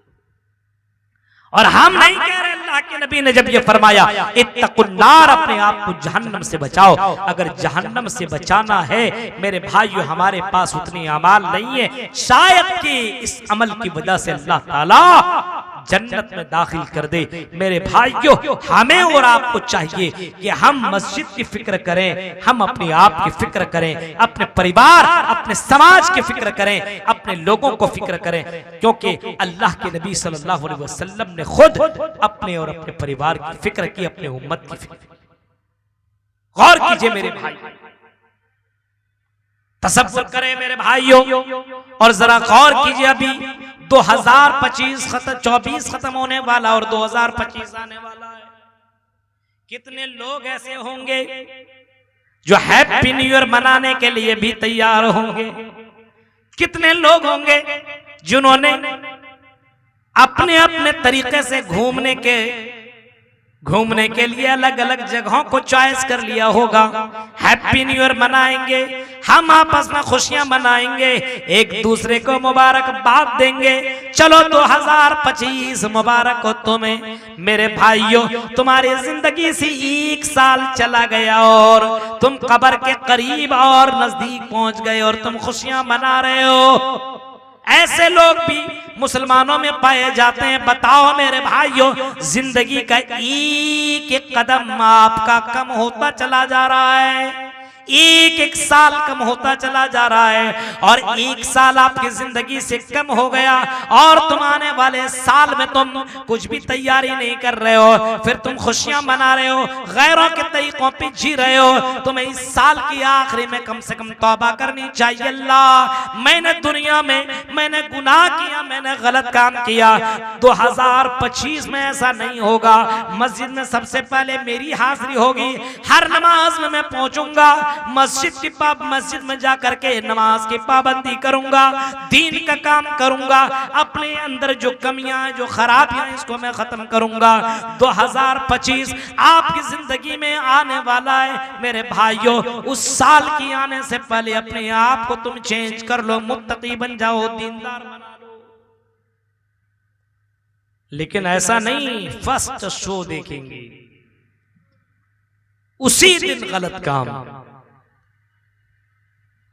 और हम नहीं कह रहे, अल्लाह के नबी ने जब ये फरमाया इत्तकुन्नार, अपने आप को जहन्नम से बचाओ, अगर जहन्नम से बचाना है मेरे भाइयों हमारे पास उतनी अमाल नहीं है, शायद कि इस अमल की वजह से अल्लाह ताला जन्नत में दाखिल कर दे। मेरे भाइयों हमें और आपको चाहिए कि हम मस्जिद की फिक्र करें, हम अपने आप की फिक्र करें, अपने परिवार अपने समाज की फिक्र करें, अपने लोगों को फिक्र करें, क्योंकि अल्लाह के नबी सल्लल्लाहु अलैहि वसल्लम ने खुद अपने और अपने परिवार की फिक्र की, अपने उम्मत की फिक्र। गौर कीजिए मेरे भाई, तसव्वुर करें मेरे भाइयों, और जरा गौर कीजिए अभी 2025 24 खत्म होने वाला और 2025 आने वाला है। कितने लोग ऐसे होंगे जो हैप्पी न्यू ईयर मनाने के लिए भी तैयार होंगे, कितने लोग होंगे जिन्होंने अपने अपने तरीके से घूमने के लिए अलग अलग जगहों को चॉइस कर लिया होगा। हैप्पी न्यू ईयर मनाएंगे, हम आपस में खुशियां मनाएंगे, एक दूसरे को मुबारकबाद देंगे। चलो 2025 मुबारक हो तुम्हें मेरे भाइयों, तुम्हारी जिंदगी से 1 साल चला गया और तुम कब्र के करीब और नजदीक पहुंच गए और तुम खुशियां मना रहे हो। ऐसे लोग भी मुसलमानों में पाए जाते हैं। बताओ मेरे भाइयों, जिंदगी का एक कदम आपका कम होता चला जा रहा है, एक साल कम होता चला जा रहा है, और 1 साल आपकी जिंदगी से कम हो गया और तुम आने वाले साल में तुम कुछ भी तैयारी नहीं कर रहे हो, फिर तुम खुशियां मना रहे हो, गैरों के तरीकों पे जी रहे हो। तुम्हें इस साल की आखिरी में कम से कम तौबा करनी चाहिए। अल्लाह, मैंने दुनिया में मैंने गुनाह किया, मैंने गलत काम किया, 2025 में ऐसा नहीं होगा। मस्जिद में सबसे पहले मेरी हाजिरी होगी, हर नमाज में मैं पहुंचूंगा, मस्जिद में जाकर के नमाज की पाबंदी करूंगा, दीन का काम करूंगा, अपने अंदर जो कमियां जो खराबियां इसको मैं खत्म करूंगा। 2025 आपकी जिंदगी में आने वाला है मेरे भाइयों, उस साल की आने से पहले अपने आप को तुम चेंज कर लो, मुत्तकी बन जाओ, दीनदार बना लो। लेकिन ऐसा नहीं फर्स्ट शो देखेंगे उसी दिन गलत काम।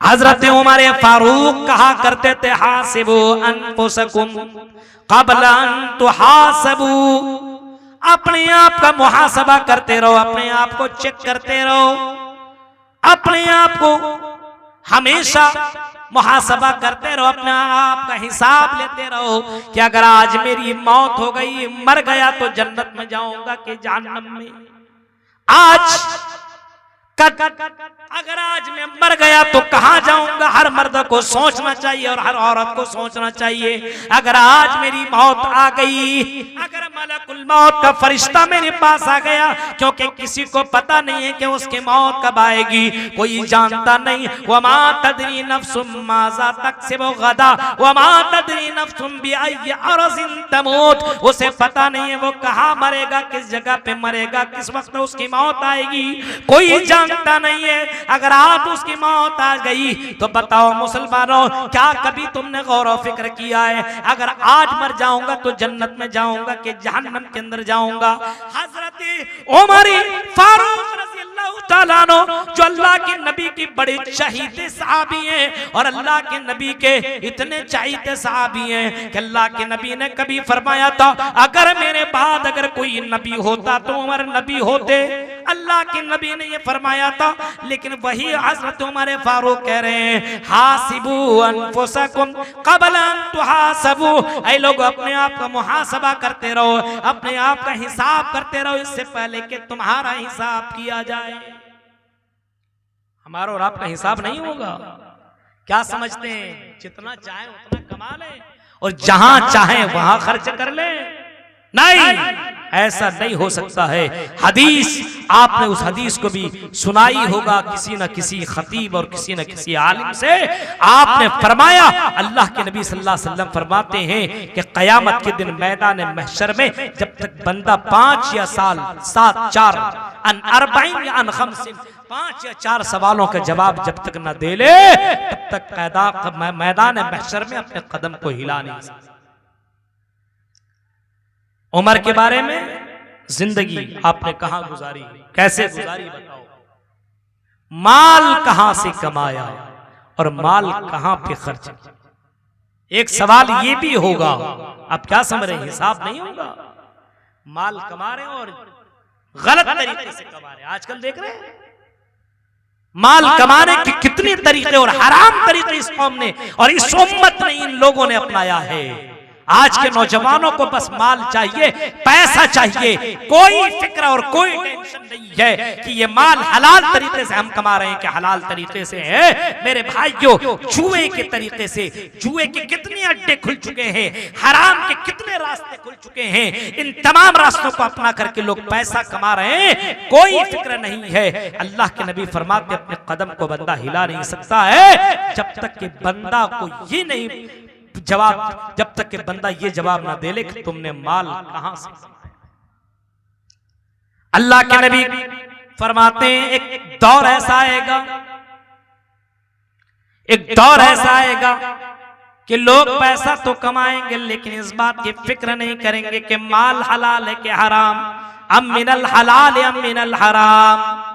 हजरत उमर फारूक कहा करते थे, हासिबू अनफुसकुम क़ब्ल अन तुहासबू, अपने आप का मुहासबा करते रहो, अपने आप को चेक करते रहो, अपने आप को हमेशा मुहासबा करते रहो, अपने आप का हिसाब लेते रहो कि अगर आज मेरी मौत हो गई, मर गया तो जन्नत में जाऊंगा कि जहन्नम में। अगर आज मैं मर गया तो कहां जाऊंगा, हर मर्द को सोचना चाहिए और हर औरत को सोचना चाहिए। अगर आज मेरी मौत आ गई, अगर मलकुल मौत का फरिश्ता मेरे पास आ गया, क्योंकि किसी को पता नहीं है कि उसकी मौत कब आएगी, कोई जानता नहीं। वमा तदरी नफ्सुम माज़ा तक्सिबु गदा वमा तदरी नफ्सुम बिअय्यि अर्ज़िन तमूत, उसे पता नहीं है वो कहां मरेगा, किस जगह पे मरेगा, किस वक्त उसकी मौत आएगी, कोई जानता नहीं है। अगर आज उसकी मौत आ गई तो बताओ मुसलमानों, क्या कभी तुमने गौर और फिक्र किया है अगर आज मर जाऊंगा तो जन्नत में जाऊंगा कि जहन्नम के अंदर जाऊंगा। हजरत उमर फारूक रज़ियल्लाहु ताला अन्हु, जो अल्लाह के नबी की बड़े चहीते सहाबी हैं और अल्लाह के नबी के इतने चहीते सहाबी हैं कि अल्लाह के नबी ने कभी फरमाया था, अगर मेरे बाद अगर कोई नबी होता तो उमर नबी होते। अल्लाह के नबी ने ये फरमाया था, लेकिन वही हजरत उमर फारूक कह रहे हैं, हासिबू अनफुसकुम क़ब्ल अन तुहासबू, ऐ लोग अपने आप का मुहासबा करते रहो, अपने आप का हिसाब करते रहो, इससे पहले कि तुम्हारा हिसाब किया जाए। हमारा और आपका हिसाब नहीं होगा। क्या समझते हैं, जितना चाहे उतना कमा ले और जहां चाहे वहां खर्च कर ले? नहीं, ऐसा नहीं हो सकता है। हदीस, आपने उस हदीस को भी सुनाई होगा किसी न किसी खतीब और किसी न किसी आलिम से। आपने फरमाया, अल्लाह के नबी सल्लल्लाहु अलैहि वसल्लम फरमाते हैं कि क़यामत के दिन मैदान महशर में जब तक बंदा 5 या 7 4 अन 40 या अन 50 5 या 4 सवालों का जवाब जब तक न दे ले, तब तक मैदान महशर में अपने कदम को हिला नहीं सकता। उमर के बारे में जिंदगी आपने कहां गुजारी, कैसे गुजारी बताओ, माल कहां से कमाया और माल कहां पे खर्च किया। एक सवाल ये भी होगा, आप क्या समझ रहे हैं, हिसाब नहीं होगा। माल कमा रहे हैं और गलत तरीके से कमा रहे हैं। आजकल देख रहे हैं माल कमाने के कितने तरीके और हराम तरीके इस कौम ने और इस उम्मत ने, इन लोगों ने अपनाया है। आज के नौजवानों को बस माल चाहिए, पैसा चाहिए, कोई फिक्र और कोई टेंशन नहीं है कि ये माल हलाल तरीके से हम कमा रहे हैं कि हलाल तरीके से है। मेरे भाइयों, जुए के तरीके से, जुए के कितने अड्डे खुल चुके हैं, हराम के कितने रास्ते खुल चुके हैं, इन तमाम रास्तों को अपना करके लोग पैसा कमा रहे हैं, कोई फिक्र नहीं है। अल्लाह के नबी फरमाते अपने कदम को बंदा हिला नहीं सकता है जब तक कि बंदा को ये नहीं जवाब, जब तक कि बंदा ये जवाब ना दे ले कि तुमने माल कहां से। अल्लाह के नबी फरमाते हैं एक दौर ऐसा आएगा, एक दौर ऐसा आएगा कि लोग पैसा तो कमाएंगे लेकिन इस बात की फिक्र नहीं करेंगे कि माल हलाल है कि हराम, अम मिनल हलाल अम मिनल हराम।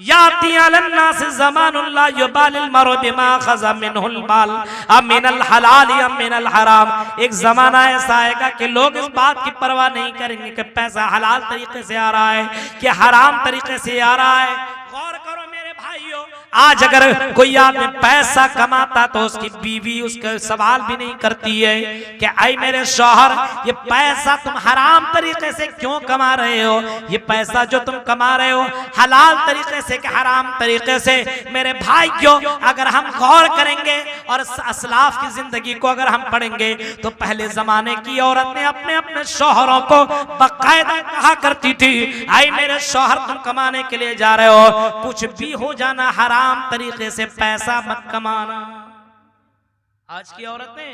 याती अलन्नास ज़मानुन ला युबालिल मरउ बिमा खज़ा मिनहुल माल अम मिनल हलाल अम मिनल हराम। एक जमाना ऐसा आएगा कि लोग इस बात की परवाह नहीं करेंगे कि पैसा हलाल तरीके से आ रहा है कि हराम तरीके से आ रहा है। गौर करो मेरे भाइयों, आज अगर कोई आदमी पैसा कमाता तो उसकी बीवी उसका सवाल भी नहीं करती है कि आई मेरे शौहर, ये पैसा तुम हराम तरीके से क्यों कमा रहे हो, ये पैसा जो तुम कमा रहे हो हलाल तरीके से कि हराम तरीके से। मेरे भाइयों, अगर हम गौर करेंगे और असलाफ की जिंदगी को अगर हम पढ़ेंगे तो पहले जमाने की औरतें अपने अपने शौहरों को बाकायदा कहा करती थी, आई मेरे शौहर तुम कमाने के लिए जा रहे हो, कुछ भी हो जाना हराम तरीके से पैसा मत कमाना। आज की औरतें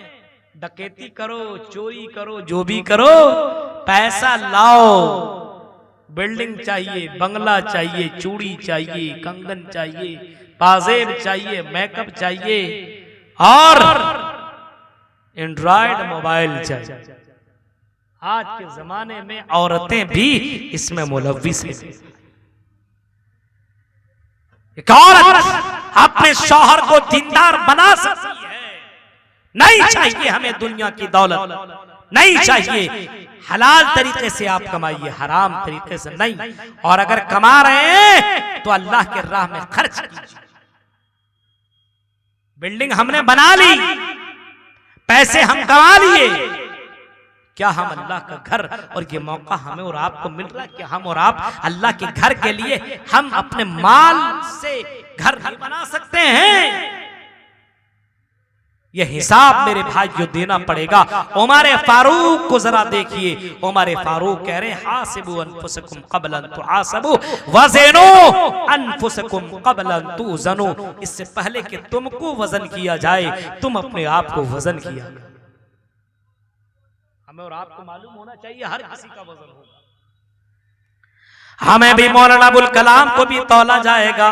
डकैती करो, चोरी करो, जो भी करो, पैसा लाओ। बिल्डिंग चाहिए, बंगला चाहिए, चूड़ी चाहिए, कंगन चाहिए, पाजेब चाहिए, मेकअप चाहिए और एंड्रॉयड मोबाइल चाहिए। आज के जमाने में औरतें भी इसमें मुलव्विस हैं। एक औरत अपने शौहर को दीनदार बना सकती है। नहीं चाहिए हमें दुनिया की दौलत, नहीं चाहिए, हलाल तरीके से आप कमाइए, हराम तरीके से नहीं। और अगर कमा रहे हैं तो अल्लाह के राह में खर्च कीजिए। बिल्डिंग हमने बना ली, पैसे हम कमा लिए, क्या हम अल्लाह का घर और ये मौका हमें और आपको मिल रहा है कि हम और आप अल्लाह के घर के लिए हम अपने माल से घर नहीं बना सकते हैं? ये हिसाब मेरे भाइयों देना पड़ेगा। उमर फारूक को जरा देखिए, उमर फारूक कह रहे हैं हासिबु अनफुसकुम क़ब्ल अन तुहासबु वज़नु अनफुसकुम क़ब्ल अन तुज़नु। इससे पहले कि तुमको वजन किया जाए, तुम अपने आप को वजन किया। हमें और आपको मालूम होना चाहिए हर किसी का वजन होगा। हमें भी मौलाना अबुल कलाम को भी तौला जाएगा,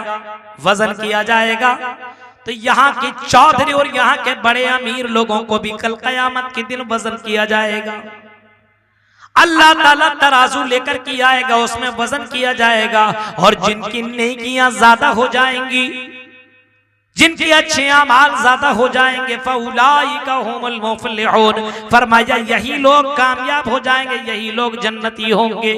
वजन किया जाएगा। तो यहाँ के चौधरी और यहाँ के बड़े अमीर लोगों को भी कल कयामत के दिन वजन किया जाएगा। अल्लाह ताला तराजू लेकर के आएगा, उसमें वजन किया जाएगा। और जिनकी नेकियां ज्यादा हो जाएंगी, जिनके अच्छे अमाल ज्यादा हो जाएंगे, फउलाइका हुमुल मुफलिहून, फरमाया यही लोग कामयाब हो जाएंगे, यही लोग जन्नती होंगे।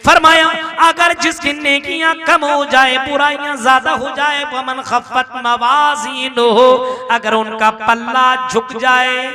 फरमाया अगर जिसकी नेकियां कम हो जाए, बुराइयां ज्यादा हो जाए, वमन खफ्फत मवाज़ीनुहु, अगर उनका पल्ला झुक जाए,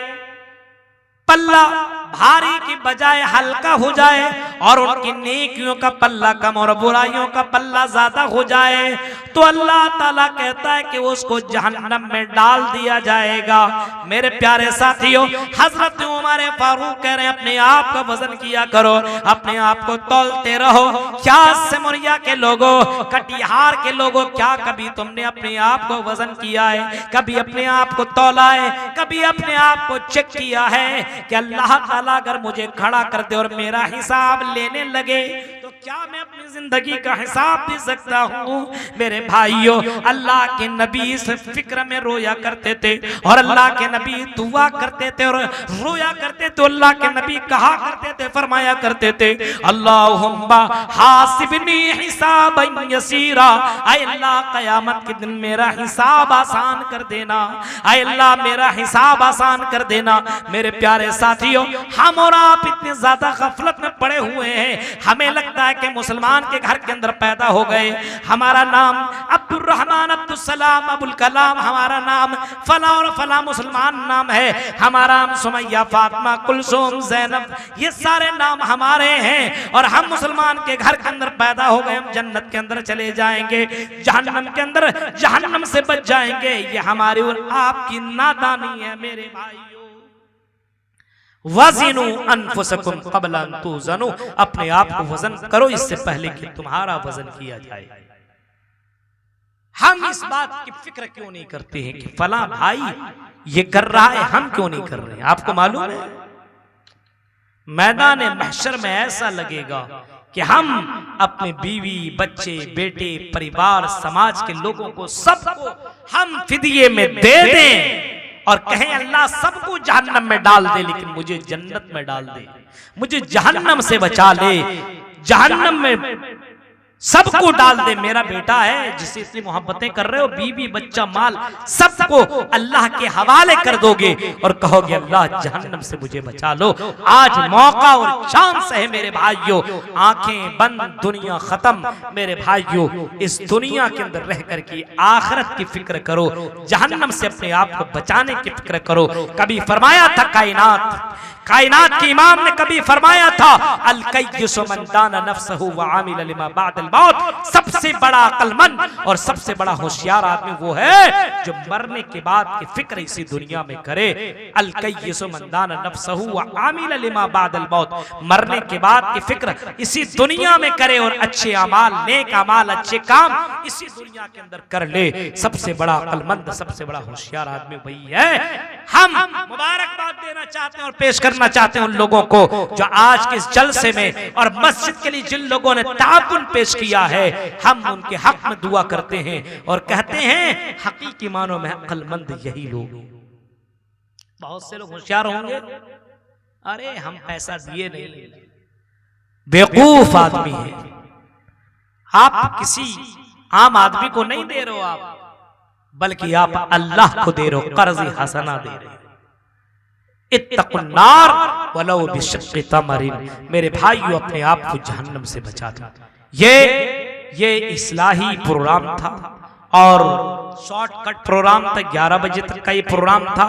पल्ला भारी की बजाय हल्का हो जाए और उनकी नेकियों का पल्ला कम और बुराइयों का पल्ला ज्यादा हो जाए, तो अल्लाह ताला कहता है कि उसको जहन्नम में डाल दिया जाएगा। मेरे प्यारे साथियों, हजरत उमर फारूक कह रहे हैं अपने आप का वजन किया करो, अपने आप को तौलते रहो। क्या सिमरिया के लोगों, कटिहार के लोगों, क्या कभी तुमने अपने आप को वजन किया है? कभी अपने आप को तौला है? कभी अपने आप को चेक किया है कि अल्लाह ताला अगर मुझे खड़ा कर दे और मेरा हिसाब लेने लगे तो क्या मैं अपनी जिंदगी का हिसाब दे सकता हूँ? मेरे भाइयों, अल्लाह के नबी इस फिक्र में रोया करते थे और अल्लाह के नबी दुआ करते थे और रोया करते थे। अल्लाह के नबी कहा करते थे, फरमाया करते थे, अल्लाहुम्मा हासिबनी हिसाबन यसीरा, ऐ अल्लाह क़यामत के दिन मेरा हिसाब आसान कर देना, ऐ अल्लाह मेरा हिसाब आसान कर देना। मेरे प्यारे साथियों, हम और आप इतने ज्यादा गफलत में पड़े हुए हैं, हमें लगता है कि मुसलमान के घर के अंदर पैदा हो गए, हमारा नाम अब्दुल रहमान, अब्दुल सलाम, अबुल कलाम, हमारा नाम फला और फला मुसलमान नाम है, हमारा नाम सुमैया, फातिमा, कुलसूम, ज़ैनब, ये सारे नाम हमारे हैं और हम मुसलमान के घर के अंदर पैदा हो गए, हम जन्नत के अंदर चले जाएंगे, जहन्नम के अंदर जहन्नम से बच जाएंगे। ये हमारी और आपकी नादानी है मेरे भाइयों। वज़िनु अनफुसकुम क़ब्ला अन तुज़नु, अपने आप को वजन करो इससे पहले कि तुम्हारा वजन किया जाए। हम इस बात की फिक्र क्यों नहीं करते हैं कि फला भाई ये कर रहा है, हम क्यों नहीं कर रहे हैं? आपको मालूम है, मैदान महशर में ऐसा लगेगा कि हम अपने बीवी, बच्चे, बेटे, परिवार, समाज के लोगों को सबको हम फिदिये में दे दें और कहें अल्लाह सबको जहन्नम में डाल दे, लेकिन मुझे जन्नत में डाल दे, मुझे जहन्नम से बचा ले, जहन्नम में सबको डाल दे। मेरा बेटा है जिसे इतनी मोहब्बतें कर रहे हो, बीवी, बच्चा, माल, सबको अल्लाह के हवाले कर दोगे और कहोगे अल्लाह जहन्नम से मुझे बचा लो। आज मौका और चांस है मेरे भाइयों, आंखें बंद, दुनिया खत्म। मेरे भाइयों, इस दुनिया के अंदर रह कर के आखिरत की फिक्र करो, जहन्नम से अपने आप को बचाने की फिक्र करो। कभी फरमाया था कायनात के इमाम ने कभी फरमाया था, अल कय्यिसु मन दाना नफ्सहु व आमिल लिमा बअदल मौत, सबसे बड़ा अक्लमंद और सबसे बड़ा होशियार आदमी वो है जो मरने के बाद की फिक्र इसी दुनिया में करे। अल कय्यिसु मन दाना नफ्सहु व आमिल लिमा बअदल मौत, मरने के बाद की फिक्र इसी दुनिया में करे और अच्छे अमाल, नेक अमाल, अच्छे काम इसी दुनिया के अंदर कर ले। सबसे बड़ा अक्लमंद, सबसे बड़ा होशियार आदमी वही है। हम मुबारकबाद देना चाहते हैं और पेश करना चाहते हैं उन लोगों को जो आज के इस जलसे में और मस्जिद के लिए जिन लोगों ने ताउन पेश किया है, हम उनके हक में दुआ करते हैं और कहते हैं हकीकी मानों में अक्लमंद यही लोग। बहुत से लोग होशियार होंगे, अरे हम पैसा दिए नहीं, बेवकूफ आदमी है। आप किसी आम आदमी को नहीं दे रहे हो आप, बल्कि आप अल्लाह को दे रहे हो, कर्ज हसना दे रहे हो। इत्तकुन्नार वलौ बिशिक्कि तमरिन, मेरे भाइयों अपने आप को जहन्नम से बचा दो। ये इस्लाही प्रोग्राम था और शॉर्टकट प्रोग्राम था, 11 बजे तक का ये प्रोग्राम था।